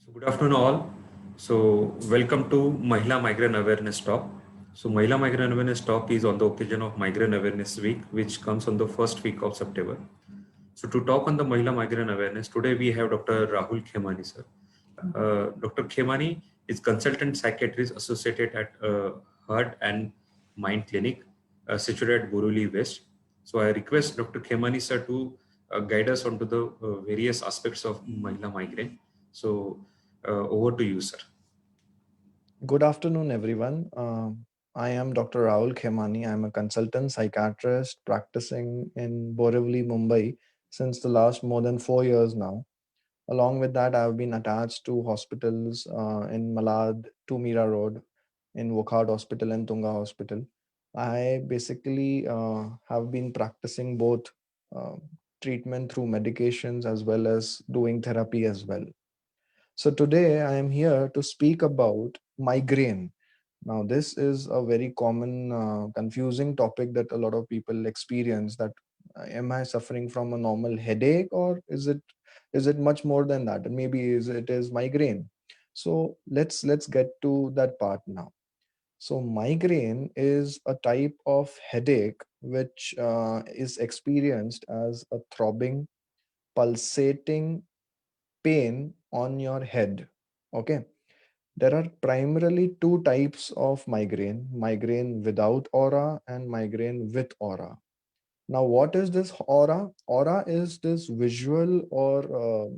So good afternoon all. So welcome to Mahila Migraine Awareness Talk. So Mahila Migraine Awareness Talk is on the occasion of Migraine Awareness Week, which comes on the first week of September. So to talk on the Mahila Migraine Awareness, today we have Dr. Rahul Khemani, sir. Dr. Khemani is consultant psychiatrist associated at Heart and Mind Clinic, situated at Borivali West. So I request Dr. Khemani, sir, to guide us onto the various aspects of Mahila migraine. So over to you, sir. Good afternoon, everyone. I am Dr. Rahul Khemani. I'm a consultant psychiatrist practicing in Borivali, Mumbai since the last more than 4 years now. Along with that, I've been attached to hospitals in Malad, Tumira Road, in Wokhad Hospital and Tunga Hospital. I basically have been practicing both uh, treatment through medications as well as doing therapy as well. So today I am here to speak about migraine. Now, this is a very common, confusing topic that a lot of people experience. That am I suffering from a normal headache, or is it much more than that? And maybe it is migraine. So let's get to that part now. So migraine is a type of headache which is experienced as a throbbing, pulsating pain on your head. Okay, there are primarily two types of migraine without aura and migraine with aura. Now, what is this aura? Aura is this visual or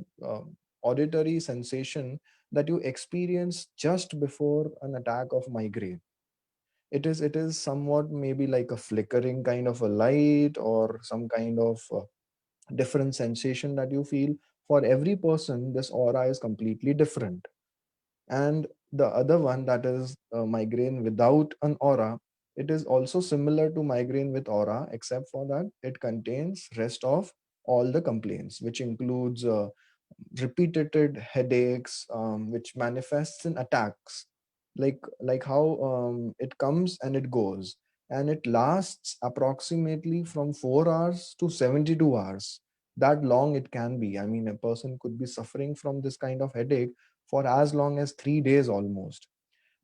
auditory sensation that you experience just before an attack of migraine. It is somewhat maybe like a flickering kind of a light or some kind of different sensation that you feel. For every person, this aura is completely different. And the other one, that is migraine without an aura, it is also similar to migraine with aura, except for that it contains rest of all the complaints, which includes repeated headaches, which manifests in attacks, like how it comes and it goes, and it lasts approximately from 4 hours to 72 hours. That long it can be. I mean, a person could be suffering from this kind of headache for as long as 3 days almost.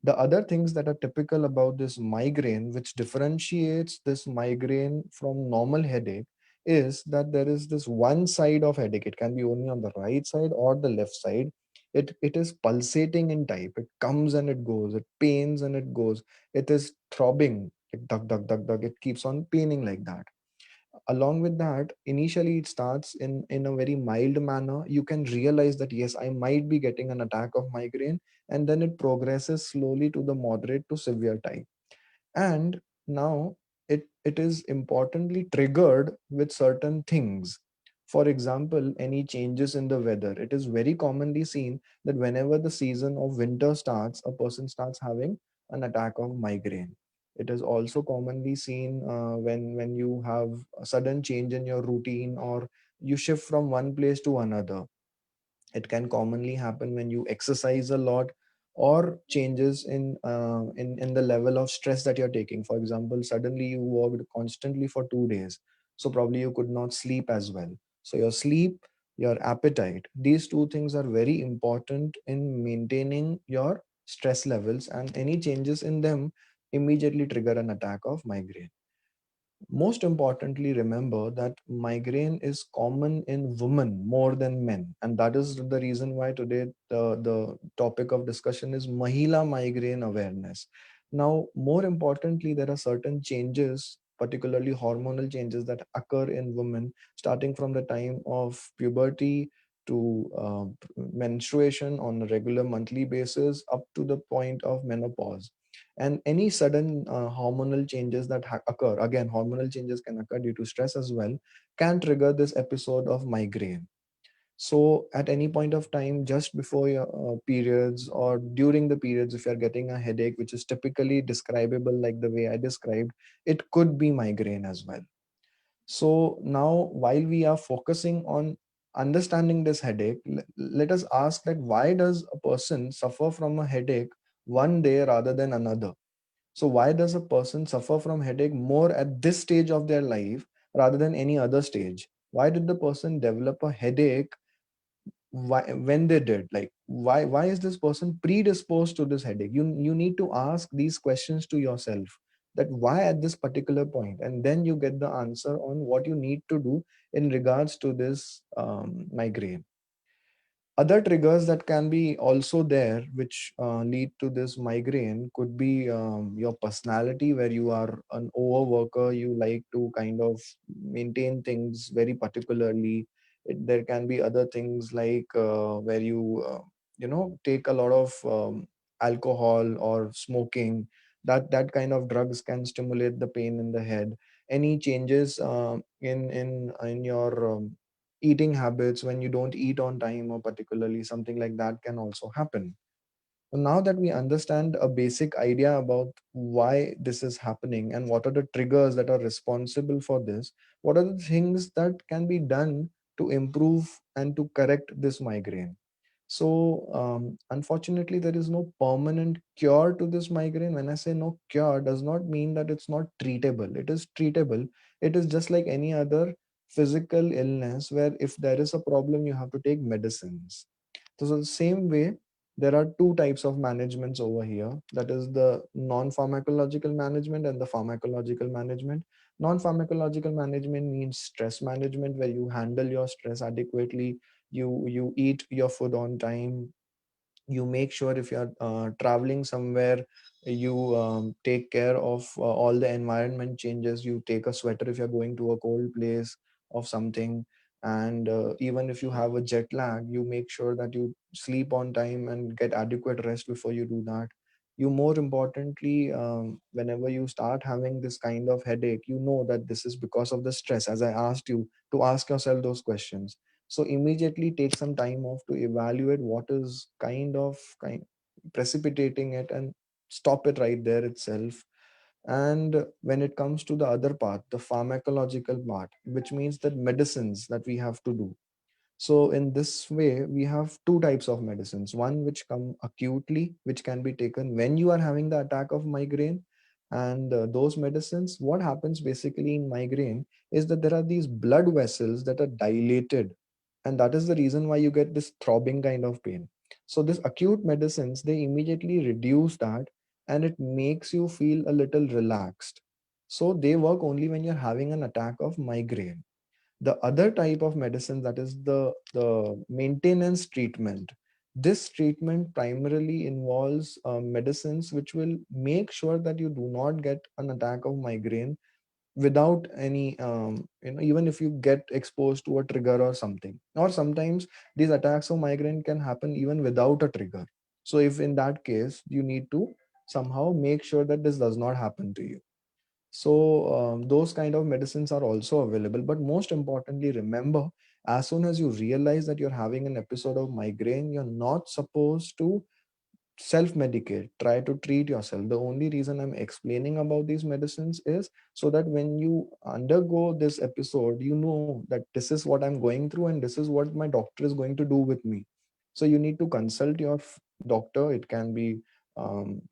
The other things that are typical about this migraine, which differentiates this migraine from normal headache, is that there is this one side of headache. It can be only on the right side or the left side. It is pulsating in type. It comes and it goes. It pains and it goes. It is throbbing, like duck, duck, duck, duck. It keeps on paining like that. Along with that, initially it starts in a very mild manner. You can realize that yes, I might be getting an attack of migraine, and then it progresses slowly to the moderate to severe type. And now it is importantly triggered with certain things. For example, any changes in the weather. It is very commonly seen that whenever the season of winter starts, a person starts having an attack of migraine. It is also commonly seen when you have a sudden change in your routine, or you shift from one place to another. It can commonly happen when you exercise a lot, or changes in the level of stress that you're taking. For example, suddenly you worked constantly for 2 days, so probably you could not sleep as well. So your sleep, your appetite, these two things are very important in maintaining your stress levels, and any changes in them immediately trigger an attack of migraine. Most importantly, remember that migraine is common in women more than men, and that is the reason why today the topic of discussion is Mahila migraine awareness. Now, more importantly, there are certain changes, particularly hormonal changes, that occur in women starting from the time of puberty to menstruation on a regular monthly basis up to the point of menopause. And any sudden hormonal changes that occur, again hormonal changes can occur due to stress as well, can trigger this episode of migraine. So at any point of time, just before your periods or during the periods, if you're getting a headache which is typically describable like the way I described, it could be migraine as well. So now, while we are focusing on understanding this headache, let us ask that why does a person suffer from a headache one day rather than another? So why does a person suffer from headache more at this stage of their life rather than any other stage? Why did the person develop a headache why, when they did, like why is this person predisposed to this headache? You need to ask these questions to yourself, that why at this particular point, and then you get the answer on what you need to do in regards to this migraine. Other triggers that can be also there which lead to this migraine could be your personality, where you are an overworker, you like to kind of maintain things very particularly. There can be other things like where you take a lot of alcohol or smoking. That kind of drugs can stimulate the pain in the head. Any changes in your eating habits, when you don't eat on time or particularly something like that, can also happen. So now that we understand a basic idea about why this is happening and what are the triggers that are responsible for this, what are the things that can be done to improve and to correct this migraine? So, unfortunately, there is no permanent cure to this migraine. When I say no cure, does not mean that it's not treatable. It is treatable. It is just like any other physical illness, where if there is a problem, you have to take medicines. So, the same way, there are two types of managements over here. That is the non-pharmacological management and the pharmacological management. Non-pharmacological management means stress management, where you handle your stress adequately. You eat your food on time. You make sure if you're traveling somewhere, you take care of all the environment changes. You take a sweater if you're going to a cold place of something. And even if you have a jet lag, you make sure that you sleep on time and get adequate rest before you do that. You, more importantly, whenever you start having this kind of headache, you know that this is because of the stress, as I asked you to ask yourself those questions. So immediately take some time off to evaluate what is kind precipitating it, and stop it right there itself. And when it comes to the other part, the pharmacological part, which means that medicines that we have to do. So in this way, we have two types of medicines. One which come acutely, which can be taken when you are having the attack of migraine. And those medicines, what happens basically in migraine is that there are these blood vessels that are dilated, and that is the reason why you get this throbbing kind of pain. So this acute medicines, they immediately reduce that, and it makes you feel a little relaxed. So they work only when you're having an attack of migraine. The other type of medicine, that is the maintenance treatment. This treatment primarily involves medicines which will make sure that you do not get an attack of migraine without any even if you get exposed to a trigger or something. Or sometimes these attacks of migraine can happen even without a trigger. So if in that case, you need to somehow make sure that this does not happen to you. So those kind of medicines are also available. But most importantly, remember, as soon as you realize that you're having an episode of migraine, you're not supposed to self medicate. Try to treat yourself. The only reason I'm explaining about these medicines is so that when you undergo this episode, you know that this is what I'm going through and this is what my doctor is going to do with me. So you need to consult your doctor. It can be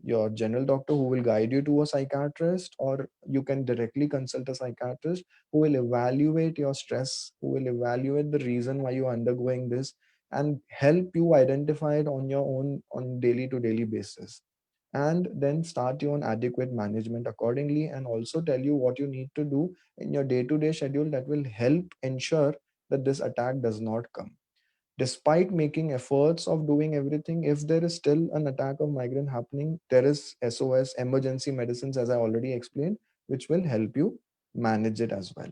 your general doctor who will guide you to a psychiatrist, or you can directly consult a psychiatrist who will evaluate your stress, who will evaluate the reason why you're undergoing this, and help you identify it on your own on daily to daily basis. And then start your own adequate management accordingly, and also tell you what you need to do in your day to day schedule that will help ensure that this attack does not come. Despite making efforts of doing everything, if there is still an attack of migraine happening, there is SOS, emergency medicines, as I already explained, which will help you manage it as well.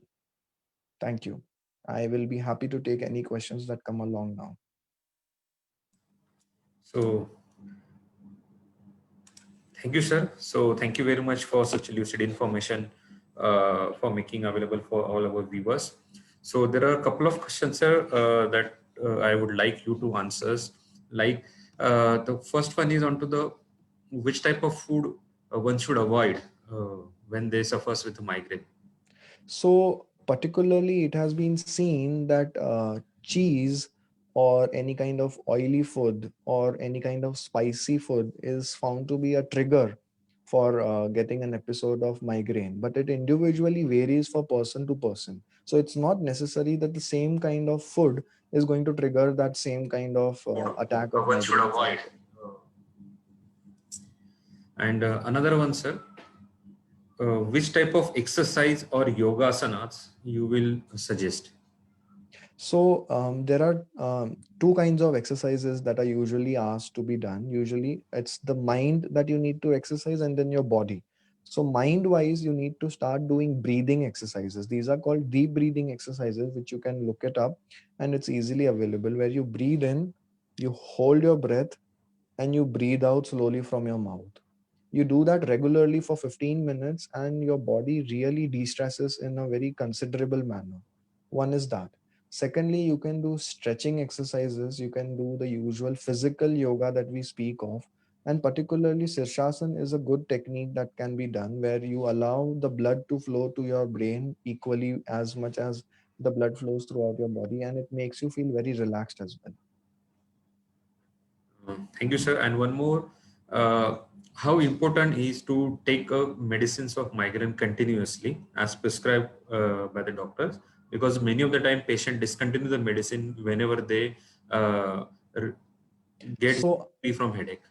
Thank you. I will be happy to take any questions that come along now. So thank you, sir. So thank you very much for such lucid information for making available for all our viewers. So there are a couple of questions, sir, that I would like you to answer. Like the first one is onto the which type of food one should avoid when they suffers with migraine. So, particularly, it has been seen that cheese or any kind of oily food or any kind of spicy food is found to be a trigger for getting an episode of migraine. But it individually varies for person to person. So it's not necessary that the same kind of food is going to trigger that same kind of attack of one should migraine. avoid. And another one, sir, which type of exercise or yoga asanas you will suggest? So there are two kinds of exercises that are usually asked to be done. Usually it's the mind that you need to exercise and then your body. So mind wise, you need to start doing breathing exercises. These are called deep breathing exercises, which you can look it up, and it's easily available, where you breathe in, you hold your breath, and you breathe out slowly from your mouth. You do that regularly for 15 minutes and your body really de-stresses in a very considerable manner. One is that. Secondly, you can do stretching exercises. You can do the usual physical yoga that we speak of. And particularly Sirshasan is a good technique that can be done, where you allow the blood to flow to your brain equally as much as the blood flows throughout your body, and it makes you feel very relaxed as well. Thank you, sir. And one more, uh, how important is to take medicines of migraine continuously as prescribed by the doctors? Because many of the time patient discontinue the medicine whenever they uh, r- get So free from headache.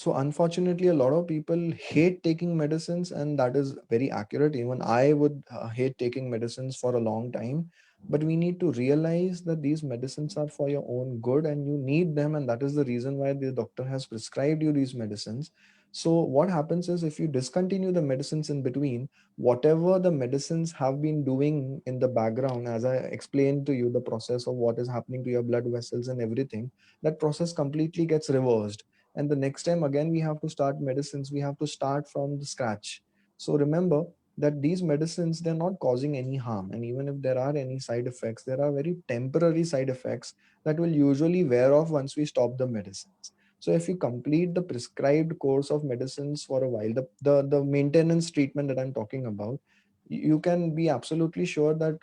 unfortunately, a lot of people hate taking medicines, and that is very accurate. Even I would hate taking medicines for a long time. But we need to realize that these medicines are for your own good and you need them. And that is the reason why the doctor has prescribed you these medicines. So, what happens is, if you discontinue the medicines in between, whatever the medicines have been doing in the background, as I explained to you, the process of what is happening to your blood vessels and everything, that process completely gets reversed, and the next time again we have to start medicines, we have to start from the scratch. So remember that these medicines, they're not causing any harm, and even if there are any side effects, there are very temporary side effects that will usually wear off once we stop the medicines. So if you complete the prescribed course of medicines for a while, the maintenance treatment that I'm talking about, you can be absolutely sure that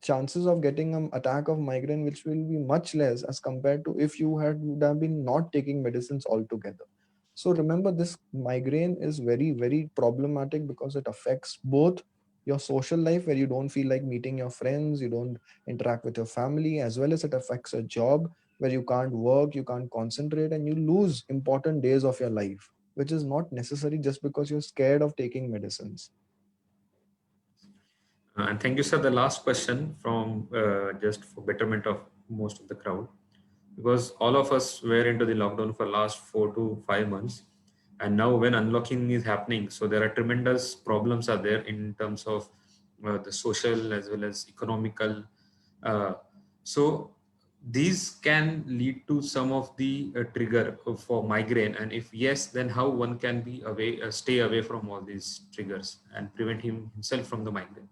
chances of getting an attack of migraine which will be much less as compared to if you had would have been not taking medicines altogether. So remember, this migraine is very very problematic because it affects both your social life, where you don't feel like meeting your friends, you don't interact with your family, as well as it affects a job where you can't work, you can't concentrate, and you lose important days of your life, which is not necessary just because you're scared of taking medicines. And thank you, sir. The last question from just for betterment of most of the crowd, because all of us were into the lockdown for last 4 to 5 months, and now when unlocking is happening, so there are tremendous problems are there in terms of the social as well as economical. Uh, so these can lead to some of the trigger for migraine, and if yes, then how one can be away, stay away from all these triggers and prevent himself from the migraine.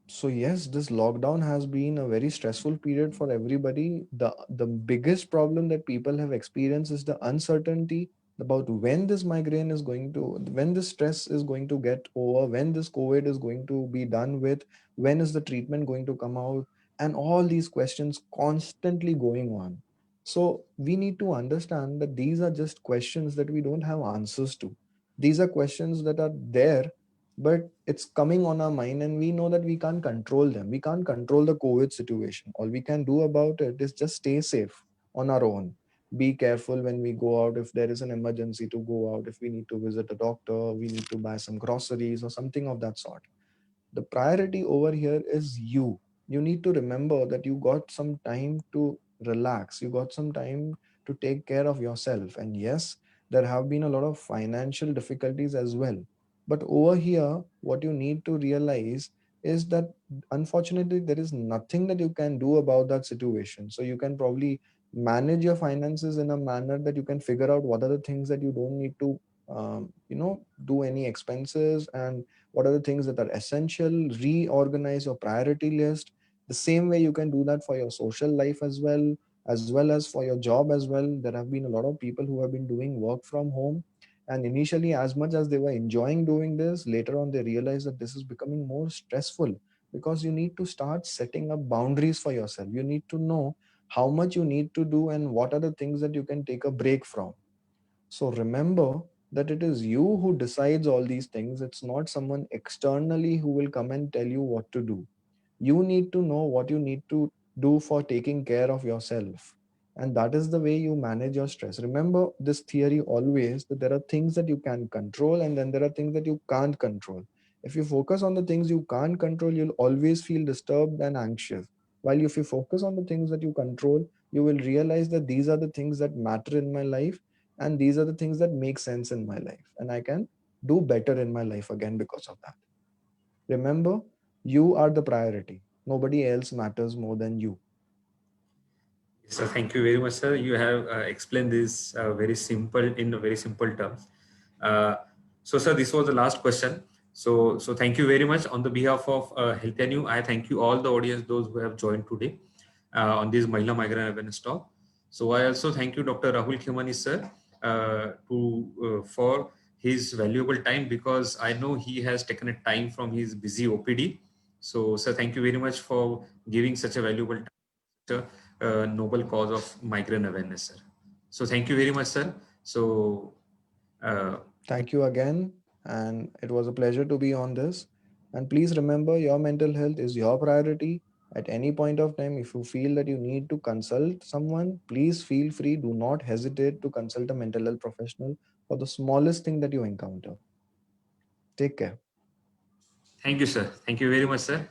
So yes, this lockdown has been a very stressful period for everybody. The biggest problem that people have experienced is the uncertainty about when this migraine is going to, when this stress is going to get over, when this COVID is going to be done with, when is the treatment going to come out, and all these questions constantly going on. So we need to understand that these are just questions that we don't have answers to. These are questions that are there, but it's coming on our mind, and we know that we can't control them. We can't control the COVID situation. All we can do about it is just stay safe on our own. Be careful when we go out. If there is an emergency to go out, if we need to visit a doctor, we need to buy some groceries or something of that sort, the priority over here is you. You need to remember that you got some time to relax, you got some time to take care of yourself. And yes, there have been a lot of financial difficulties as well, but over here what you need to realize is that unfortunately there is nothing that you can do about that situation. So you can probably manage your finances in a manner that you can figure out what are the things that you don't need to do any expenses, and what are the things that are essential. Reorganize your priority list. The same way you can do that for your social life as well as for your job as well. There have been a lot of people who have been doing work from home, and initially, as much as they were enjoying doing this, later on they realized that this is becoming more stressful, because you need to start setting up boundaries for yourself. You need to know how much you need to do and what are the things that you can take a break from. So remember that it is you who decides all these things. It's not someone externally who will come and tell you what to do. You need to know what you need to do for taking care of yourself. And that is the way you manage your stress. Remember this theory always, that there are things that you can control and then there are things that you can't control. If you focus on the things you can't control, you'll always feel disturbed and anxious. While if you focus on the things that you control, you will realize that these are the things that matter in my life, and these are the things that make sense in my life. And I can do better in my life again because of that. Remember, you are the priority. Nobody else matters more than you. So thank you very much, sir. You have explained this very simple in very simple terms. Uh, so, sir, this was the last question. So thank you very much on the behalf of Health. I thank you all the audience, those who have joined today on this Mahila Migraine Awareness Talk. So I also thank you, Dr. Rahul Khemani, sir, for his valuable time, because I know he has taken a time from his busy OPD. So, sir, thank you very much for giving such a valuable time to noble cause of migraine awareness, sir. So thank you very much, sir. So uh, Thank you again. And it was a pleasure to be on this. And please remember, your mental health is your priority. At any point of time, if you feel that you need to consult someone, please feel free. Do not hesitate to consult a mental health professional for the smallest thing that you encounter. Take care. thank you, sir. Thank you very much, sir.